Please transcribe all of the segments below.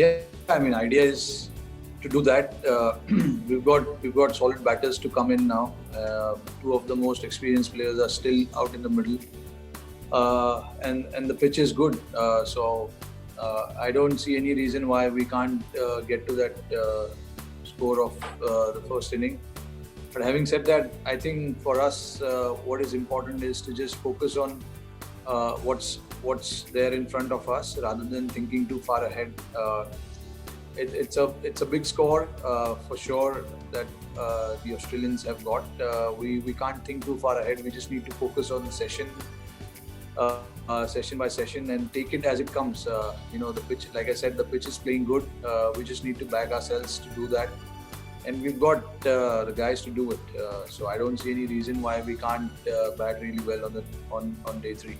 Yeah, I mean, idea is to do that. We've got solid batters to come in now. Two of the most experienced players are still out in the middle, and the pitch is good. I don't see any reason why we can't get to that score of the first inning. But having said that, I think for us, what is important is to just focus on what's there in front of us rather than thinking too far ahead. It's a big score for sure that the Australians have got. We can't think too far ahead. We just need to focus on the session by session and take it as it comes. The pitch, like I said, the pitch is playing good. We just need to back ourselves to do that, and we've got the guys to do it. So I don't see any reason why we can't bat really well on day three.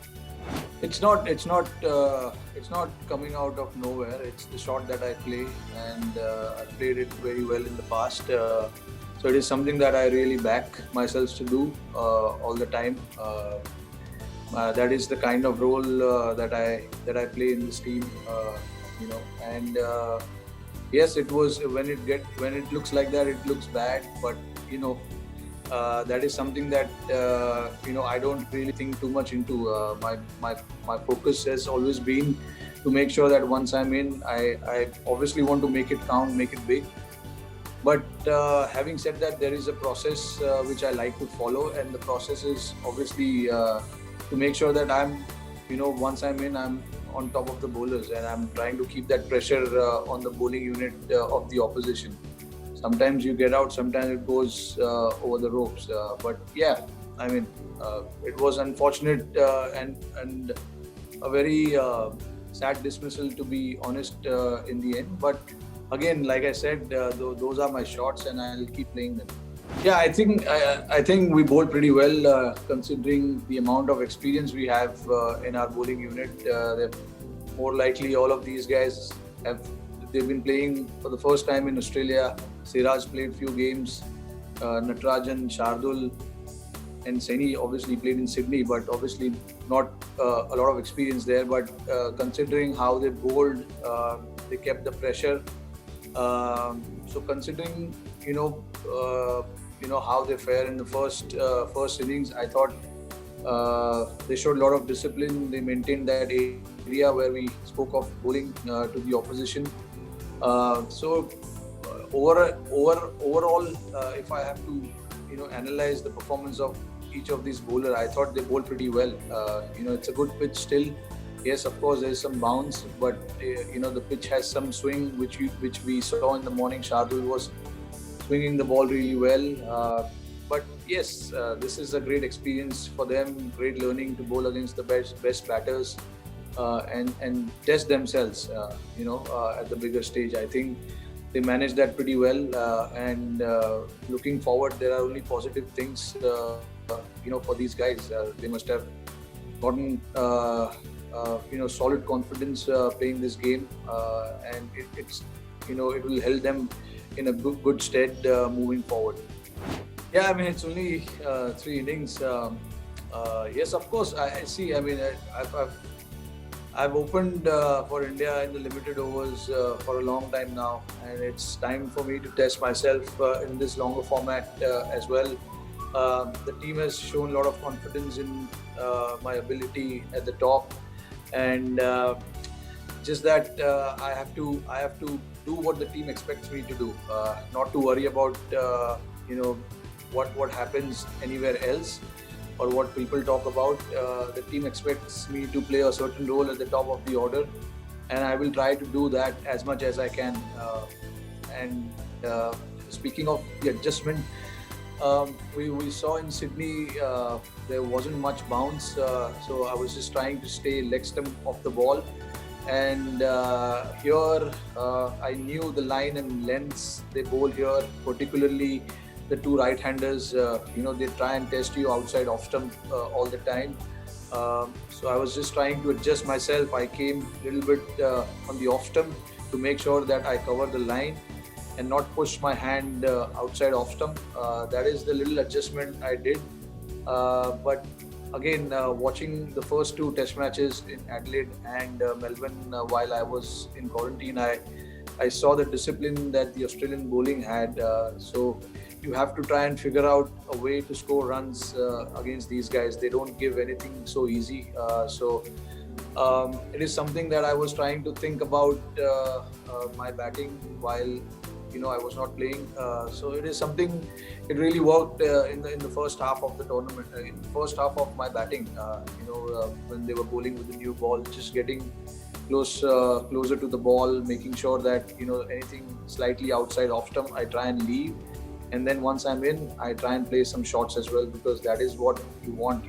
It's not coming out of nowhere. It's the shot that I play, and I played it very well in the past. So it is something that I really back myself to do all the time. That is the kind of role that I play in this team. And yes, it was when it looks like that, it looks bad, but that is something that I don't really think too much into. My focus has always been to make sure that once I'm in, I obviously want to make it count, make it big. But having said that, there is a process which I like to follow, and the process is obviously to make sure that once I'm in, I'm on top of the bowlers, and I'm trying to keep that pressure on the bowling unit of the opposition. Sometimes you get out, sometimes it goes over the ropes. But yeah, I mean, it was unfortunate and a very sad dismissal, to be honest, in the end. But again, like I said, those are my shots, and I'll keep playing them. Yeah, I think we bowled pretty well considering the amount of experience we have in our bowling unit. More likely, all of these guys they've been playing for the first time in Australia. Siraj played few games. Natarajan, Shardul, and Saini obviously played in Sydney, but obviously not a lot of experience there. But considering how they bowled, they kept the pressure. So considering how they fare in the first innings, I thought they showed a lot of discipline. They maintained that area where we spoke of bowling to the opposition. Overall, if I have to analyze the performance of each of these bowlers, I thought they bowled pretty well. It's a good pitch still. Yes, of course, there's some bounce, but the pitch has some swing, which we saw in the morning. Shardul was swinging the ball really well. But yes, this is a great experience for them. Great learning to bowl against the best batters and test themselves. At the bigger stage, I think they managed that pretty well. And looking forward, there are only positive things. For these guys, they must have gotten solid confidence playing this game, and it will help them in a good stead moving forward. Yeah, I mean, it's only 3 innings. Yes, of course. I see. I mean, I've opened for India in the limited overs for a long time now, and it's time for me to test myself in this longer format as well. The team has shown a lot of confidence in my ability at the top, and just that I have to do what the team expects me to do, not to worry about what happens anywhere else or what people talk about. The team expects me to play a certain role at the top of the order, and I will try to do that as much as I can. And speaking of the adjustment, we saw in Sydney there wasn't much bounce, so I was just trying to stay leg stump of the ball. And here I knew the line and lengths they bowl here, particularly the two right-handers. They try and test you outside off stump all the time. So I was just trying to adjust myself. I came a little bit on the off stump to make sure that I cover the line and not push my hand outside off stump. That is the little adjustment I did. But again, watching the first 2 test matches in Adelaide and Melbourne while I was in quarantine, I saw the discipline that the Australian bowling had. So you have to try and figure out a way to score runs against these guys. They don't give anything so easy. It is something that I was trying to think about my batting while I was not playing. So it is something. It really worked in the first half of the tournament. In the first half of my batting, when they were bowling with the new ball, just getting closer to the ball, making sure that anything slightly outside off stump, I try and leave. And then once I'm in, I try and play some shots as well, because that is what you want.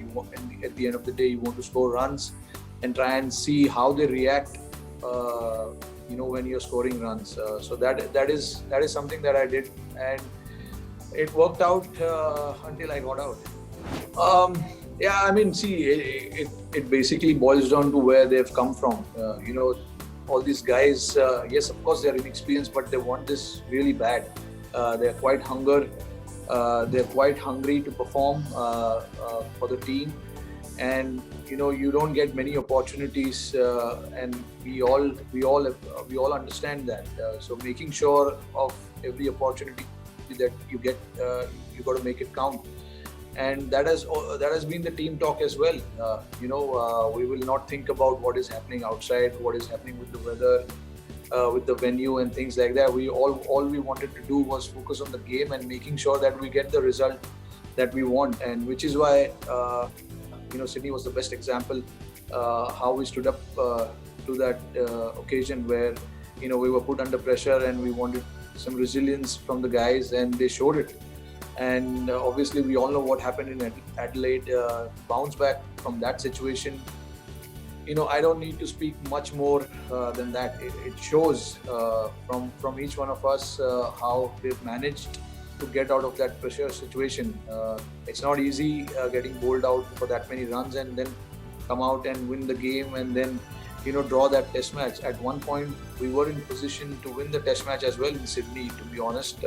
At the end of the day, you want to score runs and try and see how they react. When you're scoring runs. So that is something that I did, and it worked out until I got out. See, it basically boils down to where they've come from. All these guys, yes, of course, they're inexperienced, but they want this really bad. They're quite hungry to perform for the team, and you don't get many opportunities, and we all understand that. So making sure of every opportunity that you get, you got to make it count. And that has been the team talk as well. We will not think about what is happening outside, what is happening with the weather, with the venue and things like that. We wanted to do was focus on the game and making sure that we get the result that we want, and which is why Sydney was the best example, how we stood up to that occasion where we were put under pressure and we wanted some resilience from the guys, and they showed it. And obviously we all know what happened in Adelaide. Bounce back from that situation, I don't need to speak much more than that. It shows from each one of us how they've managed to get out of that pressure situation. It's not easy getting bowled out for that many runs and then come out and win the game and then draw that test match. At one point we were in position to win the test match as well in Sydney, to be honest.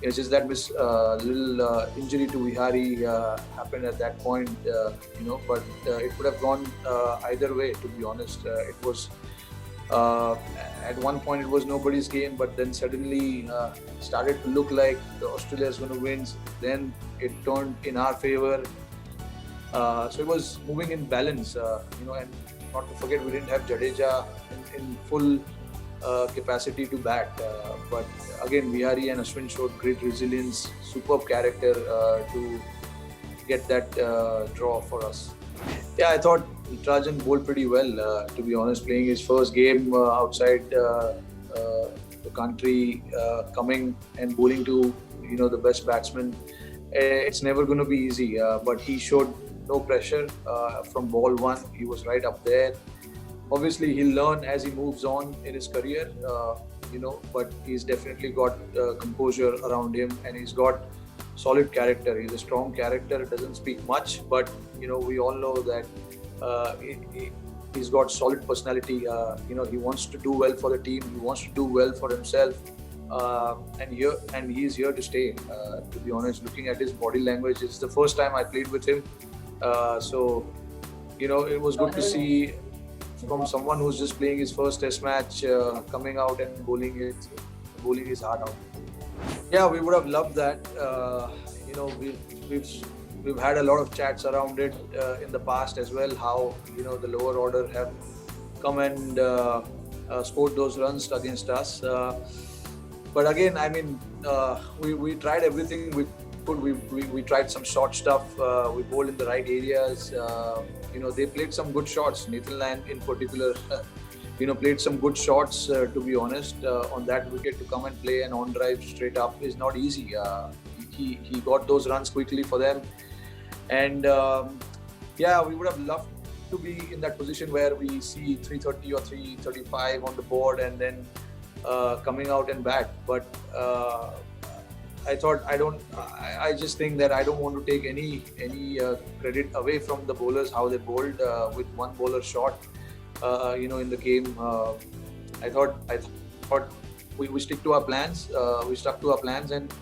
It's just that little injury to Vihari happened at that point, but it could have gone either way, to be honest. It was at one point it was nobody's game, but then suddenly started to look like Australia is going to win. Then it turned in our favor. So it was moving in balance, and not to forget we didn't have Jadeja in full capacity to bat. But again, Vihari and Ashwin showed great resilience, superb character to get that draw for us. Yeah, I thought Trajan bowled pretty well, to be honest, playing his first game outside the country, coming and bowling to the best batsman. It's never going to be easy, but he showed no pressure from ball one. He was right up there. Obviously, he'll learn as he moves on in his career, but he's definitely got composure around him, and he's got solid character. He's a strong character, doesn't speak much, but we all know that he's got solid personality. He wants to do well for the team, he wants to do well for himself, and he's here to stay. To be honest, looking at his body language, it's the first time I played with him, so it was good to see from someone who's just playing his first test match, coming out and bowling his heart out. Yeah, we would have loved that. We've had a lot of chats around it in the past as well, how the lower order have come and scored those runs against us. But again, we tried everything we could. We tried some short stuff. We bowled in the right areas. They played some good shots. Nathan Lyon in particular, played some good shots. To be honest, on that wicket to come and play an on drive straight up is not easy. He got those runs quickly for them, and we would have loved to be in that position where we see 330 or 335 on the board and then coming out and bat. But I just think that I don't want to take any credit away from the bowlers, how they bowled with one bowler short, in the game. I thought we stick to our plans. We stuck to our plans, and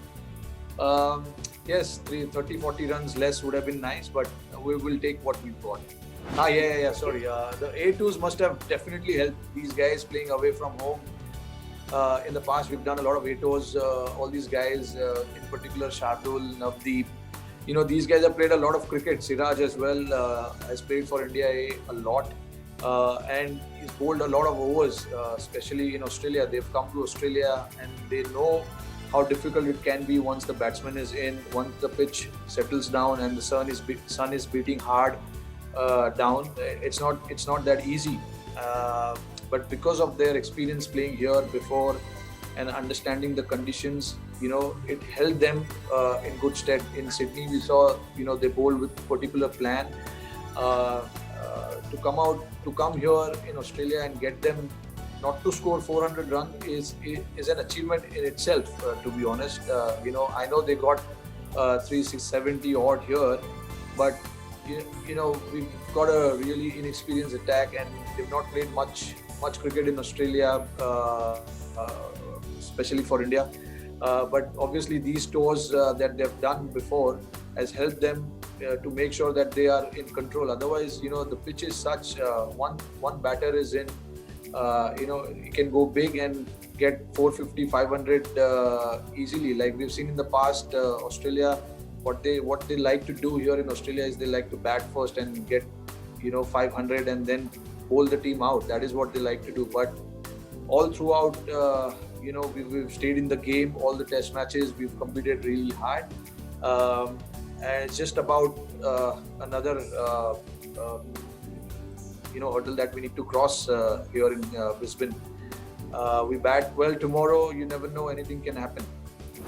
yes, 30-40 runs less would have been nice, but we will take what we've got. Sorry. The A2s must have definitely helped these guys playing away from home. In the past, we've done a lot of A-tours. All these guys, in particular, Shardul, Navdeep. These guys have played a lot of cricket. Siraj as well has played for India a lot. And he's bowled a lot of overs, especially in Australia. They've come to Australia and they know how difficult it can be once the batsman is in, once the pitch settles down and the sun is beating hard down. It's not that easy. But because of their experience playing here before and understanding the conditions, it held them in good stead. In Sydney, we saw, they bowled with a particular plan. To come here in Australia and get them not to score 400 runs is an achievement in itself, to be honest. I know they got 370 odd here, but we've got a really inexperienced attack and they've not played much cricket in Australia, especially for India. But obviously these tours that they've done before has helped them to make sure that they are in control. Otherwise, the pitch is such, one batter is in, he can go big and get 450, 500 easily. Like we've seen in the past, Australia, what they like to do here in Australia is they like to bat first and get 500 and then bowl the team out. That is what they like to do. But all throughout, we've stayed in the game. All the test matches, we've competed really hard. And it's just about another hurdle that we need to cross here in Brisbane. We bat well tomorrow. You never know, anything can happen.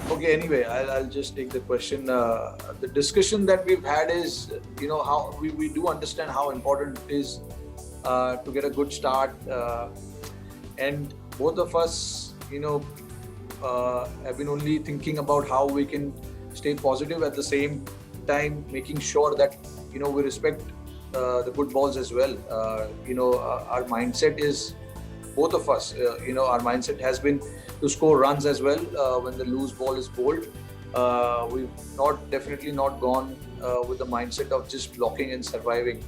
Okay, anyway, I'll just take the question. The discussion that we've had is, how we do understand how important it is to get a good start. And both of us, have been only thinking about how we can stay positive at the same time, making sure that, we respect the good balls as well. Our mindset is, both of us, our mindset has been to score runs as well when the loose ball is bowled. We've definitely not gone with the mindset of just blocking and surviving.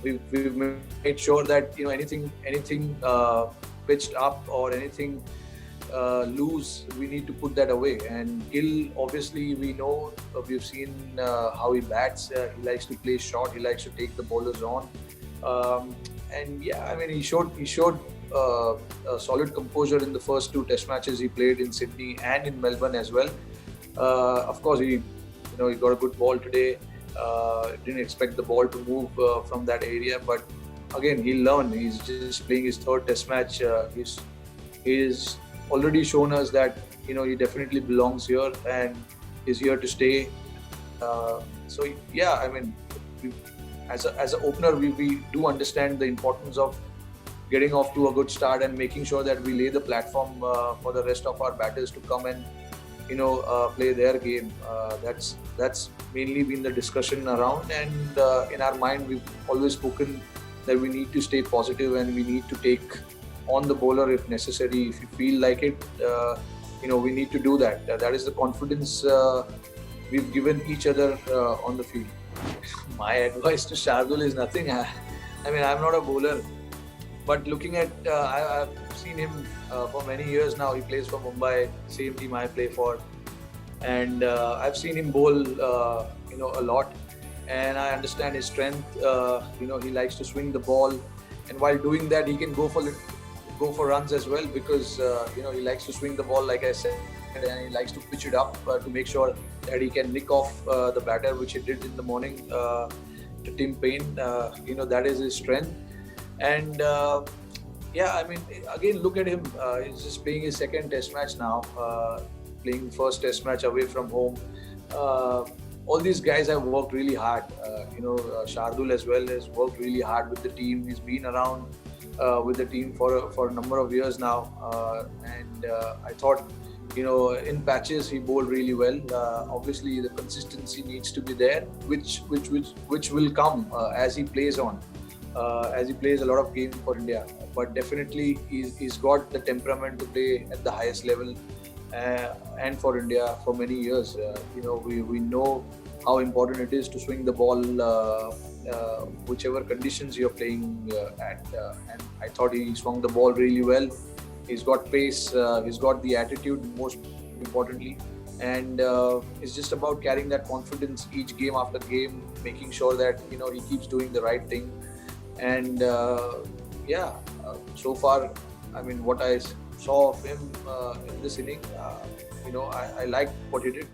We've made sure that anything pitched up or anything loose, we need to put that away. And Gill, obviously, we know, we've seen how he bats. He likes to play short. He likes to take the bowlers on. And yeah, I mean, he showed a solid composure in the first two test matches he played in Sydney and in Melbourne as well. Of course, he got a good ball today. Didn't expect the ball to move from that area, but again, he'll learn. He's just playing his third test match. He's already shown us that he definitely belongs here and is here to stay. So yeah, I mean, as an opener, we do understand the importance of getting off to a good start and making sure that we lay the platform for the rest of our batters to come and play their game. That's mainly been the discussion around, and in our mind, we've always spoken that we need to stay positive and we need to take on the bowler if necessary. If you feel like it, we need to do that. That is the confidence we've given each other on the field. My advice to Shardul is nothing. I mean, I'm not a bowler, but looking at, I've seen him for many years now. He plays for Mumbai, same team I play for, and I've seen him bowl, a lot, and I understand his strength. He likes to swing the ball, and while doing that, he can go for runs as well, because he likes to swing the ball, like I said, and he likes to pitch it up to make sure that he can nick off the batter, which he did in the morning to Tim Payne. That is his strength. And yeah, I mean, again, look at him. He's just playing his second test match now, playing first test match away from home. All these guys have worked really hard. Shardul as well has worked really hard with the team. He's been around with the team for a number of years now. And I thought, in patches he bowled really well. Obviously, the consistency needs to be there, which will come as he plays on. As he plays a lot of games for India, but definitely he's got the temperament to play at the highest level and for India for many years. We know how important it is to swing the ball, whichever conditions you're playing at. And I thought he swung the ball really well. He's got pace. He's got the attitude, most importantly, and it's just about carrying that confidence each game after game, making sure that he keeps doing the right thing. And yeah, so far, I mean, what I saw of him in this inning, I liked what he did.